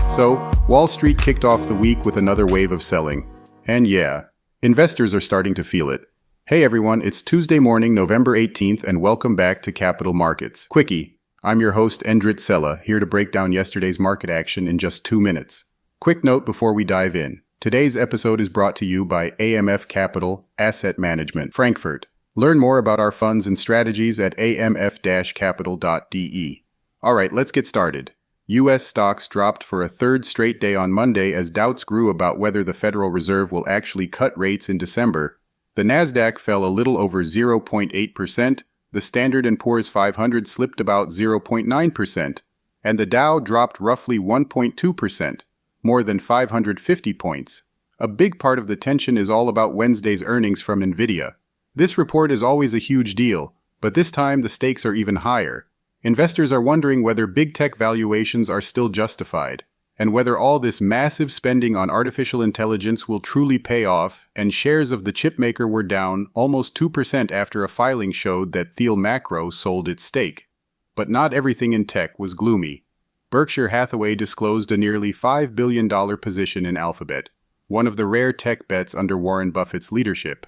So, Wall Street kicked off the week with another wave of selling. And yeah, investors are starting to feel it. Hey everyone, it's Tuesday morning, November 18th, and welcome back to Capital Markets Quickie. I'm your host, Endrit Sella, here to break down yesterday's market action in just 2 minutes. Quick note before we dive in. Today's episode is brought to you by AMF Capital Asset Management, Frankfurt. Learn more about our funds and strategies at amf-capital.de. Alright, let's get started. U.S. stocks dropped for a third straight day on Monday as doubts grew about whether the Federal Reserve will actually cut rates in December. The Nasdaq fell a little over 0.8%, the Standard & Poor's 500 slipped about 0.9%, and the Dow dropped roughly 1.2%, more than 550 points. A big part of the tension is all about Wednesday's earnings from Nvidia. This report is always a huge deal, but this time the stakes are even higher. Investors are wondering whether big tech valuations are still justified, and whether all this massive spending on artificial intelligence will truly pay off, and shares of the chipmaker were down almost 2% after a filing showed that Thiel Macro sold its stake. But not everything in tech was gloomy. Berkshire Hathaway disclosed a nearly $5 billion position in Alphabet, one of the rare tech bets under Warren Buffett's leadership.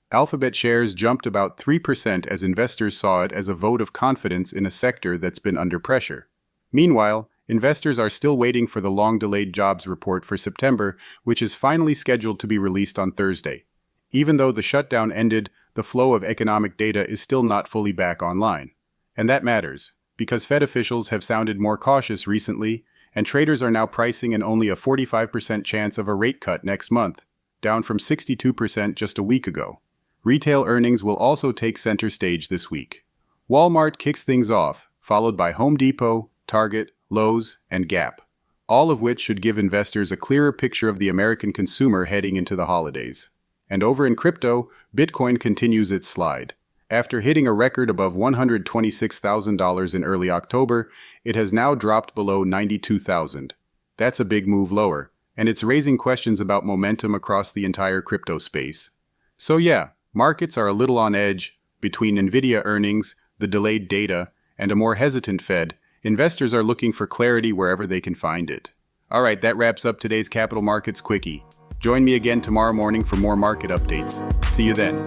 Alphabet shares jumped about 3% as investors saw it as a vote of confidence in a sector that's been under pressure. Meanwhile, investors are still waiting for the long-delayed jobs report for September, which is finally scheduled to be released on Thursday. Even though the shutdown ended, the flow of economic data is still not fully back online. And that matters, because Fed officials have sounded more cautious recently, and traders are now pricing in only a 45% chance of a rate cut next month, down from 62% just a week ago. Retail earnings will also take center stage this week. Walmart kicks things off, followed by Home Depot, Target, Lowe's, and Gap, all of which should give investors a clearer picture of the American consumer heading into the holidays. And over in crypto, Bitcoin continues its slide. After hitting a record above $126,000 in early October, it has now dropped below $92,000. That's a big move lower, and it's raising questions about momentum across the entire crypto space. So yeah, markets are a little on edge. Between Nvidia earnings, the delayed data, and a more hesitant Fed, investors are looking for clarity wherever they can find it. Alright, that wraps up today's Capital Markets Quickie. Join me again tomorrow morning for more market updates. See you then.